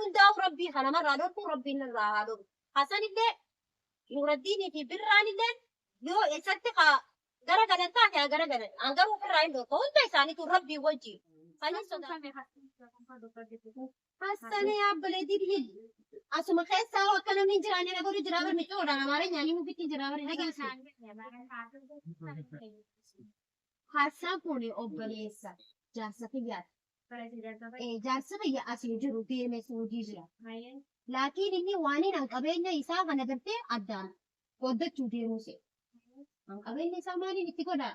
hundaa'u rabbii kana marraa dhorku rabbiin irraa haa dhorku. Hasan illee Nuraddiinii fi Birraan illee yoo eessatti gara galan taate haa gara galan. An garuu Birraa hin dhorku. Hunda isaaniitu rabbii wajjin. Hassanii yaabbalee didii asuma keessaa akka namni jiraanne na godhu jira barni coodhaan amaara nyaanii mufitti jira barni dhageessu. Hassaan kun obboleessa jaarsa kiyyaati. Jaarsa kiyya asii jiru deemee suudii jira. Laakiin inni waan hin qabeenya isaa kana gartee addaan qoddachuu deemuuse. Qabeenya isaa maaliin itti godhaa?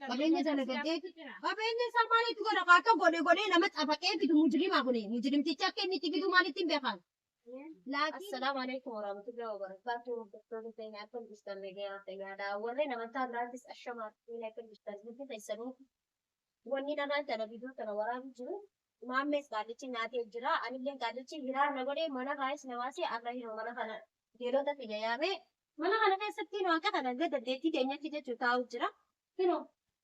Qabeenya jala gadee qabeenya isaa maaliin itti godha? Akka godhee nama xafaqee bitu mujrimaa kuni. Mujrimticha akka inni itti bitu maalitti hin beekan? Assalaamu alaikum warahmatullahi wabarakatuh. Doktorri keenya akka bishaan nagaya fayyaadha. Warreen amantaa biraattis ashamaatti akka bishaan nuti fayyadamuu. Wanni dhanaan jala biduu kana waraabuu jiru. Maammees gaadhichi nyaatee jira. Anillee gaadhichi hiraan na godhee mana kaayes namaasi arra hiroo mana kana yeelota fida yaamee mana kana keessatti nu akka kana gaddeetti keenyatti jechuu taa'u jira.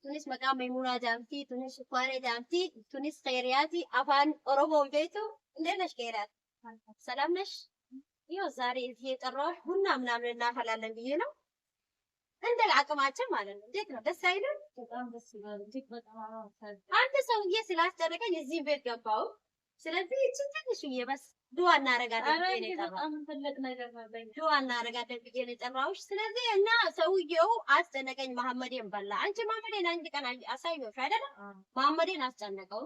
Tunis maqaan Maimunaa jaamtii, tunis Shukwaaree jaamtii, tunis Khayriyaati. Afaan Oromoon beektu እንዴት ነሽ ኬሪያት? ሰላም ነሽ? ይኸው ዛሬ እዚህ የጠራሁሽ ቡና ምናምን እናፈላለን ብዬ ነው። እንደ አቅማችን ማለት ነው። እንዴት ነው? ደስ አይልም? በጣም ደስ ይላል። እጅግ በጣም አንድ ሰውዬ ስላስጨነቀኝ እዚህ ቤት ገባሁ። ስለዚህ እቺን ትንሽዬ በስ ዱዓ እናደርጋለን ብዬ ነው የጠራሁሽ። በጣም ትልቅ ነገር ነበር። ዱዓ እናደርጋለን ብዬ ነው የጠራሁሽ። ስለዚህ እና ሰውዬው አስጨነቀኝ። መሐመዴን በላ። አንቺ መሐመዴን አንድ ቀን አሳየሁሽ አይደል? መሐመዴን አስጨነቀው።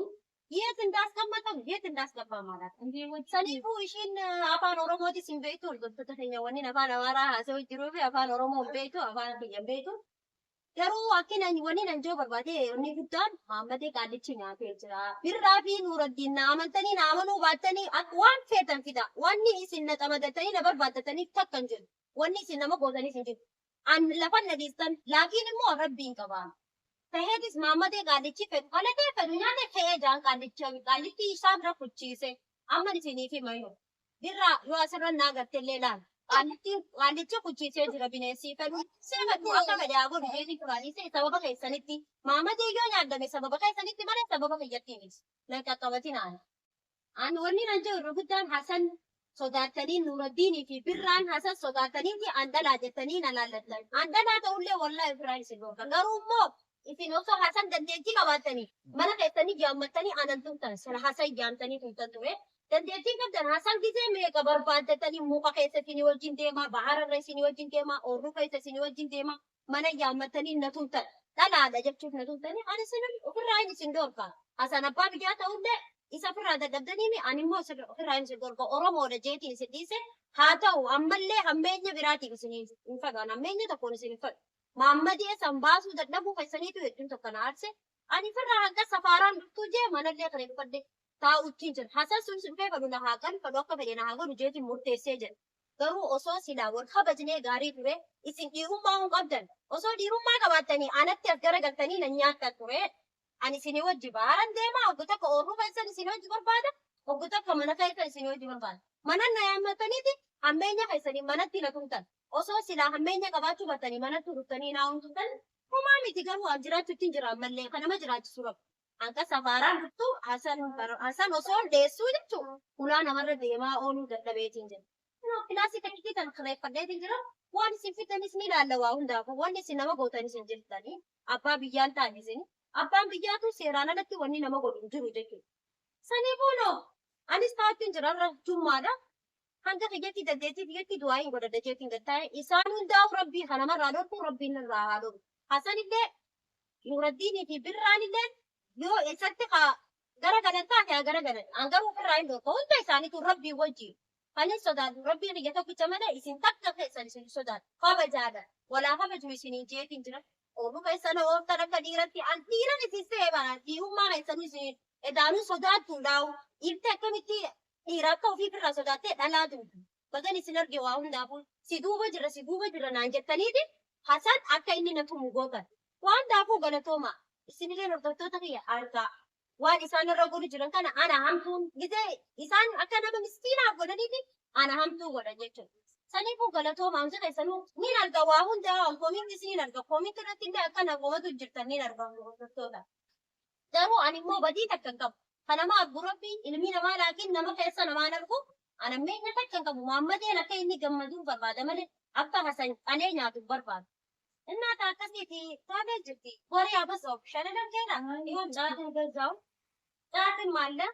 የት እንዳስቀመጠው የት እንዳስገባ ማለት እንዴ ሰኒፉ እሺን አፋን ኦሮሞቲ ሲንቤቱ ልትተኛ ወኒ አፋን አማራ ሰው ጅሩፍ አፋን ኦሮሞ ቤቱ አፋን ከየቤቱ ገሩ አኪናኝ ወኒ ነንጆ በርባቴ እኒ ጉዳን ማመዴ ቃልቺ ኛቴ ጅራ ቢራፊ ኑረዲና አመንተኒ ናመኑ ባተኒ አቅዋን ፌተን ፊዳ ወኒ ሲነጠ መደተኒ ነበር ባተተኒ ተከንጅ ወኒ ሲነመ ጎዘኒ ሲንጅ አን ለፈን ነዲስተን ላኪን ሞ ረቢን ቀባ Tehedis Mamade Galichi fed Kalate Fedunane Fejan Galichi Sandra Puchise, Amanisi Mayo. Dira, you are Sarah Naga Telelan. Galichi Puchise, Rabinesi, Fedu, Seven Akamadago, Jedi Galici, Sabaka Sanity, Mamma de Yana, the Sabaka Sanity, Sabaka Yatinis, like a Tavatina. And when you Rubutan Hassan, so that Tani Nuradini, if you Piran Hassan, so that Tani and the Lajatanina Lalat, and then at only one life rice in Garumo. Isin also Hasan dandeettii qabaatanii mana keessanii jaammatanii aanantumtan sana Hasan jaamtanii tumtanture dandeettii qabdan Hasan gisee meeqa barbaaddatanii muka keessatti ni wajjin deema bahara irra isin wajjin deema oorru keessa isin wajjin deema mana jaammatanii na tumtan dhalaadha jechuuf na tumtanii ani sinan ofirraa isin dorka Hasan abbaa biyyaa ta'ullee isa ofirraa dagadanii ani immoo ofirraa isin dorka Oromoodha jeetiin isin dhiise haa ta'u ammallee hammeenya biraatiif isin hin fagaan hammeenya tokkoon isin hin fagaan. Mammadee sambaasu dadhabuu keessaniitu hedduun tokko na aarse. Ani firraa hanga safaaraan dhuftuu jee manallee kan eebbadde taa'uutiin jira. Hasan sun dhufee fadhu na haa kan fadhu akka fedhe na haa godhu jeetiin murteessee jira. Garuu osoo silaa wal kabajnee gaarii ture isin dhiirummaa hin qabdan. Osoo dhiirummaa qabaattanii anatti as garagaltanii na nyaattan ture. Ani isinii wajji baaran deemaa obbo tokko oorruu keessan isinii wajji barbaada. Obbo tokko mana keessan isinii wajji barbaada. Mana na yaammataniiti hammeenya keessanii manatti na tumtan. Osoo silaa hammeenya qabaachuu battanii manatti dhuftanii naa hunduutan homaa miti garuu an jiraachuutti hin jira ammallee kan nama jiraachisu qabu. Anka safaaraan dhuftu Hasan osoo deessuu jechuudha. Ulaa namarra deemaa ooluu dadhabeetiin jira. Kilaasii takkitii kan kireeffadheetiin jira. Waan isin fitanis ni ilaalla waa hundaafuu. Wanni isin nama gootanis hin jirtanii. Abbaa biyyaan taa'isini. Abbaan biyyaatu seeraan alatti wanni nama godhu hin jiru jechuudha. Saniifuu noo anis taa'attiin jira irra jummaadha. Hanga kiyyaatti dandeettii biyyatti du'aa hin godhadha jeetiin gattaa'e isaan hundaaf rabbii kana marraa dhorku rabbiin irraa haa dhorku. Hasan illee Nuraddiinii fi Birraan illee yoo eessatti gara galan taate haa gara galan. An garuu Birraa hin dhorku hunda isaaniitu rabbii wajjin. Kanis sodaatu rabbiin iyya tokkicha malee isin takka keessan isin sodaatu. Kabajaadha. Walaa kabaju isinii jeetiin jira. Ooluu keessan ooftan akka dhiiratti an dhiiran isin seebana dhiirummaa keessan isin edaanuu sodaattu dhaawu. Ibte akkamitti dhiira akka ofii birraa sodaattee dhalaa duutu. Bagan isin arge waa hundaafuu si duuba jira naan jettaniiti Hasan akka inni na tumu gootan. Waan daafuu galatooma isinillee hordoftoota kiyya argaa. Waan isaan irra godhu jiran kana ana hamtuun gisee isaan akka nama miskiinaaf godhaniiti ana hamtuu godhan jechuudha. Saniifuu galatooma hamsa keessanuu ni arga waa hundaa koominti isin arga koominti irratti illee akka namoota jirtan ni arga hordoftoota. Garuu ani immoo badii takka hin qabu. Kanama aburabbi ilmi namaa laakiin nama keessa namaan argu anammee inni takka qabu Muhammadeen akka inni gammaduu barbaada malee akka hasan qalee nyaatu barbaada. Innaa akkasiiti taatee jirti. Borii abasoof shanadan keena yoo caatiin gazzaawu caatiin maalla.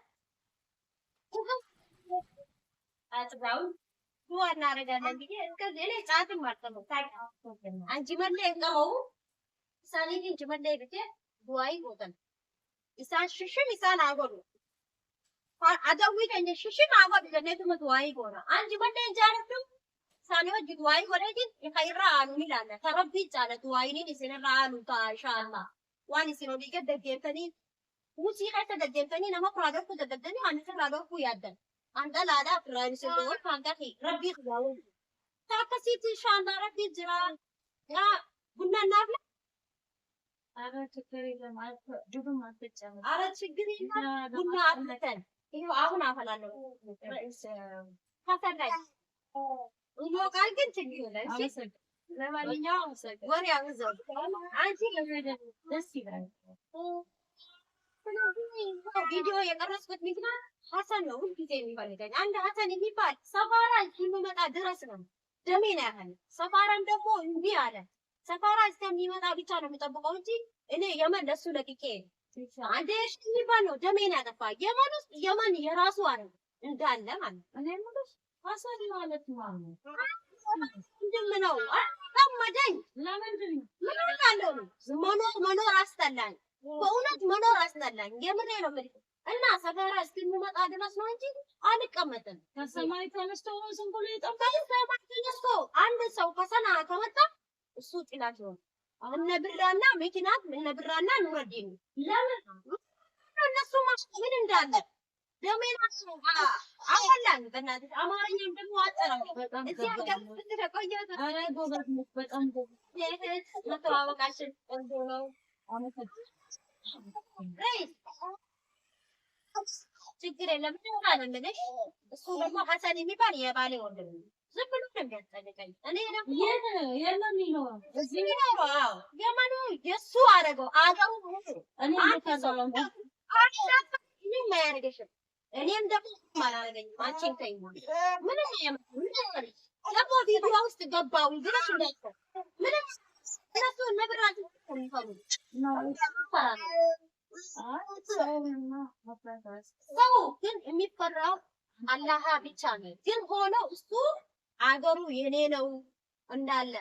Caatiin buat naraga lagi dia kan dia caatiin martamu. Anji malle qabu isaanii fi inji malle bite bu'aayi gootan. Isaan shishim isaan haa godhu. Adawwii keenya shishim haa godhu jenneetuma bu'aayi goona. Anji malle jaalattu isaanii wajjin bu'aayi godheetiin kan irraa aanu ni laalla. Kan rabbii jaalatu bu'aayiin isin irraa aanu ta'a inshaallah. Waan isin olii gad deddeemtanii musii keessa deddeemtanii nama kuraa dhorkuu daddabdanii waan irraa dhorkuu yaaddan. Anda laada firaan isin dhowwan kan gahi rabbii xiyaawwan. Akkasitti inshaallah rabbii jira. Yaa bunnaan naaf la. Ara ችግር የለም ዱዱም አትጨምር። አረ ችግር የለም ቡና አፍልተን ይሄው አሁን አፈላለሁ። ከሰራይ ይሞቃል ግን ችግር የለም። እሺ ለማንኛውም ወሬ አብዛው አንቺ ደስ ይላል። ቪዲዮ የቀረጽኩት ምክንያት ሀሰን ነው ሁልጊዜ የሚፈልገኝ። አንድ ሀሰን የሚባል ሰፋራ እስኪመጣ ድረስ ነው ደሜን ያህል። ሰፋራም ደግሞ እምቢ አለ። ሰፋራ እስከሚመጣ ብቻ ነው የምጠብቀው እንጂ እኔ የመን ለሱ ለቅቄ አንዴ የሚባል ነው ደሜን ያጠፋ። የመን ውስጥ የመን የራሱ አለ እንዳለ ማለት ነው። እኔ የምልሽ ሀሰን ማለት ማን ነው? ምንድን ነው ጠመደኝ። ለምንድን ነው ምን አለው መኖር አስጠላኝ። በእውነት መኖር አስጠላኝ። የምሬ ነው የምልሽ። እና ሰፈራ እስኪመጣ ድረስ ነው እንጂ አልቀመጥም። ከሰማይ ተነስቶ ነው ዝም ብሎ የጠፋ? ከሰማይ ተነስቶ አንድ ሰው ከሰና ከመጣ እሱ ጥላት ነው። እነ ብራና መኪናት እነ ብራና ኑረዲን ለምን እነሱ ምን እንዳለ ደሜና አወላን በእናትህ አማርኛም ደግሞ አጠራው እዚህ ሀገር ተቆየው። አረ ጎበዝ ነሽ፣ በጣም ጎበዝ። መተዋወቃችን ቆንጆ ነው። ችግር የለም ታለምነሽ። እሱ ደግሞ ሀሰን የሚባል የባሌ ወንድም ነው። ዝም ብሎ ነው የሚያስጠልቀኝ። እኔ ደግሞ የለም ይኖራል እዚህ ነው የማኑ የሱ አረገው አገሩ እኔ እንደታሰለም ምንም አያደርግሽም። እኔም ደግሞ አላደረገኝም። አንቺን ተይኝ ምንም ደግሞ ቪዲዮ ውስጥ ገባው ብለሽ እንዳትሰ ምንም እነሱ ነብራት የሚፈሩ ሰው ግን የሚፈራው አላህ ብቻ ነው። ግን ሆኖ እሱ አገሩ የኔ ነው እንዳለ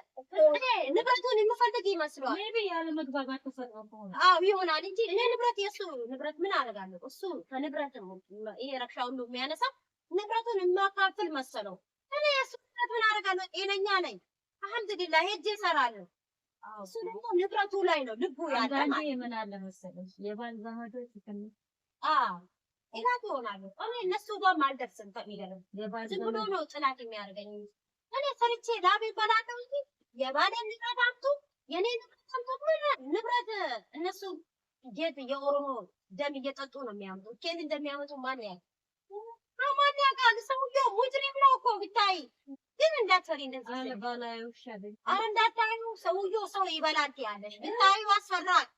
ንብረቱን የሚፈልግ ይመስለዋል። ሜቢ ያለ መግባባት ተፈጥሮ ነው። አዎ ይሆናል እንጂ እኔ ንብረት የሱ ንብረት ምን አደርጋለሁ? እሱ ከንብረት ይሄ ረክሻው ሁሉ የሚያነሳ ንብረቱን የማካፍል መሰለው። እኔ የሱ ንብረት ምን አደርጋለሁ? ጤነኛ ነኝ አልሐምዱሊላህ ሄጄ እሰራለሁ። እሱ ደግሞ ንብረቱ ላይ ነው ልቡ ያለ ማለት ነው። ምን አለ መሰለሽ የባል ዘመዶች ትንሽ ጥላት ይሆናሉ። እኔ እነሱ ጋር አልደርስም። ከሚገርም ዝም ብሎ ነው ጥላት የሚያደርገኝ። እኔ ሰርቼ ላቤ በላለሁ እንጂ የባሌን ንብረት አምጡ የኔ ንብረት አምጡ ንብረት እነሱ የኦሮሞ ደም እየጠጡ ነው የሚያምጡ። ኬት እንደሚያመጡ ማን ያውቃል? ማን ያውቃል? ሰውዬው ሙጅሪም ነው እኮ ብታይ። ግን እንዳትፈሪ እንደዚህ አለ ባላዩ ሻበኝ። አረ እንዳታዩ ሰውዬው ሰው ይበላል ያለሽ ብታዩ አስፈራል።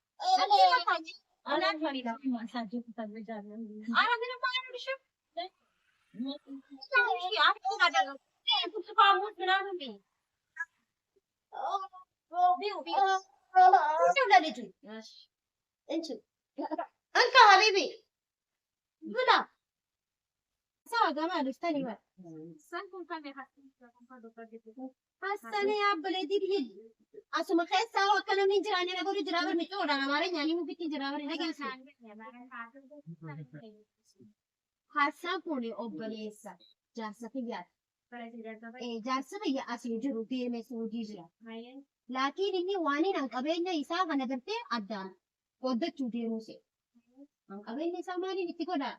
እንዳትፈሪ ነው ማሳጅ ተታበጃለሁ። አረ ምንም አይሆንሽም። ብርቱካኑን ምናምን ብይ ለልጁ እንቺ እንካ ሀቢቢ ብላ ሰው ገማ ልስተን ይበል ሀሰን ያበለ ዲድ asuma keessa akka namni jiraanne nagoota jiraabir micoodhaan amaarenya ni mufitti jiraabir nageessa. Haasaan kun obboleessa jaarsa kiyyaati. Jaarsa kiyya asii jiru deemee suudii jira. Laakiin inni waan hin qabeenya isaa kana gartee addaan qoddachuu deemuuse. Qabeenya isaa maaliin itti godhaa?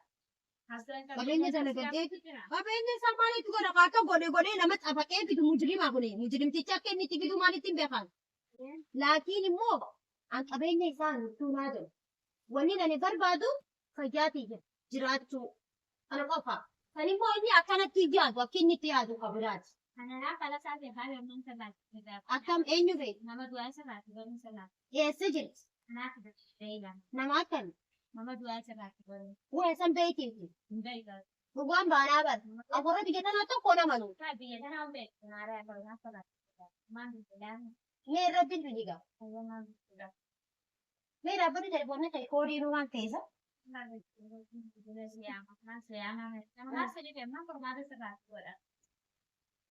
Qabeenya jala galtee qabeenya isaa maaliin itti godhaa? Akka godhee nama xafaqee bitu mujrimaa kuni mujrimticha akka inni itti bitu maalitti hin beekan? Laakiin immoo an qabeenya isaa nutuunaa jiru. Wanni ani barbaadu fayyaatii jiraachuu kana qofa. Kan immoo inni akkanatti yaadu akka inni itti yaadu qabiraati. Akkam eenyu beeku? Eessa jirti? Nama akkami? Mama du'aa sirraatti godhe. Waa san beekti. Hin beekan. Dhugaan baanaa bar. Afuura biyya tanaa tokko nama nu. Kaa biyya tanaa hin beeku. Naaraa akka waan fakkaatu. Maan hin jedhamu. Mee rabbiin tu jiga. Ayyaanaan jedhamu. Mee rabbiin telefoonni ta'e koodii nu waan ta'eessa. Naaraa jedhamu. Siyaama. Naan siyaama. Nama sirrii deemaa formaata sirraatti godha.